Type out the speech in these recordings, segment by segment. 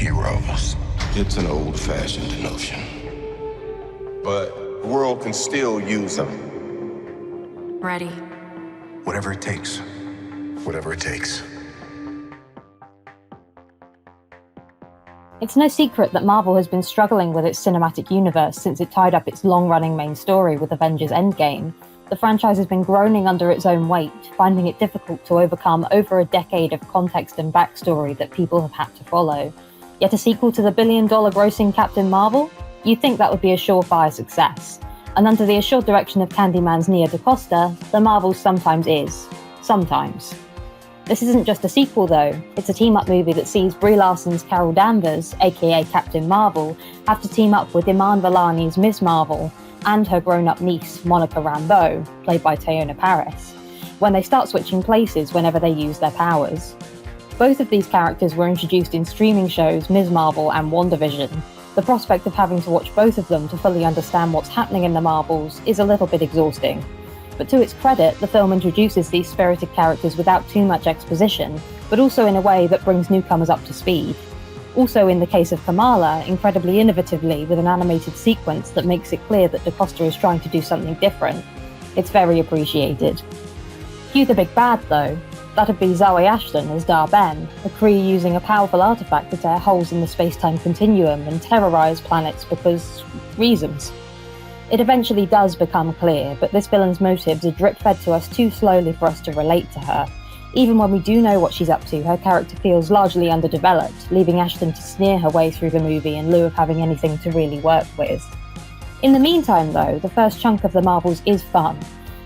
heroes. It's an old-fashioned notion, but the world can still use them. Ready. Whatever it takes. Whatever it takes. It's no secret that Marvel has been struggling with its cinematic universe since it tied up its long-running main story with Avengers Endgame. The franchise has been groaning under its own weight, finding it difficult to overcome over a decade of context and backstory that people have had to follow. Yet a sequel to the billion-dollar grossing Captain Marvel? You'd think that would be a surefire success. And under the assured direction of Candyman's Nia DaCosta, the Marvel sometimes is. Sometimes. This isn't just a sequel though, it's a team-up movie that sees Brie Larson's Carol Danvers, aka Captain Marvel, have to team up with Iman Vellani's Ms. Marvel and her grown-up niece, Monica Rambeau, played by Teyonah Parris, when they start switching places whenever they use their powers. Both of these characters were introduced in streaming shows Ms. Marvel and WandaVision. The prospect of having to watch both of them to fully understand what's happening in the Marvels is a little bit exhausting. But to its credit, the film introduces these spirited characters without too much exposition, but also in a way that brings newcomers up to speed. Also, in the case of Kamala, incredibly innovatively with an animated sequence that makes it clear that DaCosta is trying to do something different. It's very appreciated. Cue the big bad though. That'd be Zawe Ashton as Dar-Ben, a Kree using a powerful artifact to tear holes in the space-time continuum and terrorize planets because reasons. It eventually does become clear, but this villain's motives are drip-fed to us too slowly for us to relate to her. Even when we do know what she's up to, her character feels largely underdeveloped, leaving Ashton to sneer her way through the movie in lieu of having anything to really work with. In the meantime though, the first chunk of the Marvels is fun.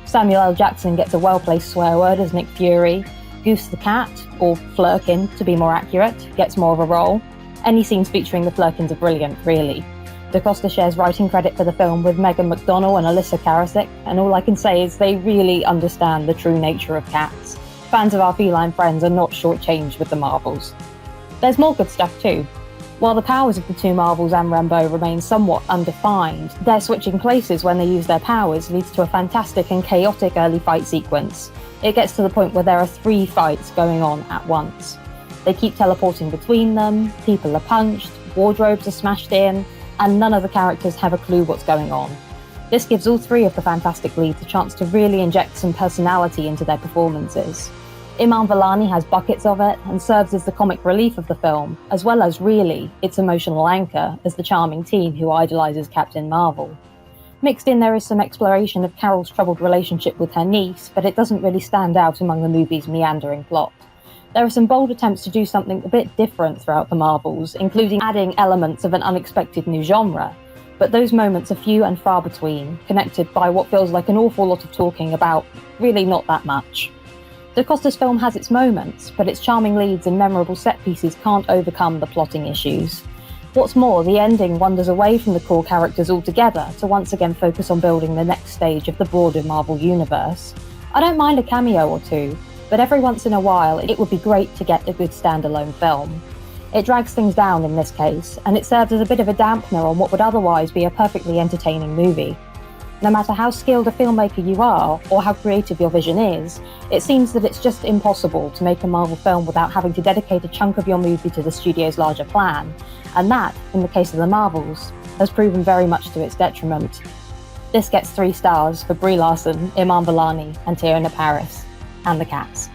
Samuel L. Jackson gets a well-placed swear word as Nick Fury, Goose the Cat, or Flurkin to be more accurate, gets more of a role. Any scenes featuring the Flurkins are brilliant, really. DaCosta shares writing credit for the film with Megan McDonnell and Alyssa Karasik, and all I can say is they really understand the true nature of cats. Fans of our feline friends are not shortchanged with the Marvels. There's more good stuff too. While the powers of the two Marvels and Rambeau remain somewhat undefined, their switching places when they use their powers leads to a fantastic and chaotic early fight sequence. It gets to the point where there are 3 fights going on at once. They keep teleporting between them, people are punched, wardrobes are smashed in, and none of the characters have a clue what's going on. This gives all 3 of the fantastic leads a chance to really inject some personality into their performances. Iman Vellani has buckets of it and serves as the comic relief of the film, as well as, really, its emotional anchor as the charming teen who idolizes Captain Marvel. Mixed in there is some exploration of Carol's troubled relationship with her niece, but it doesn't really stand out among the movie's meandering plot. There are some bold attempts to do something a bit different throughout the Marvels, including adding elements of an unexpected new genre, but those moments are few and far between, connected by what feels like an awful lot of talking about really not that much. DaCosta's film has its moments, but its charming leads and memorable set pieces can't overcome the plotting issues. What's more, the ending wanders away from the core characters altogether to once again focus on building the next stage of the broader Marvel universe. I don't mind a cameo or two, but every once in a while it would be great to get a good standalone film. It drags things down in this case, and it serves as a bit of a dampener on what would otherwise be a perfectly entertaining movie. No matter how skilled a filmmaker you are, or how creative your vision is, it seems that it's just impossible to make a Marvel film without having to dedicate a chunk of your movie to the studio's larger plan, and that, in the case of the Marvels, has proven very much to its detriment. This gets 3 stars for Brie Larson, Iman Vellani, and Teyonah Parris, and the cats.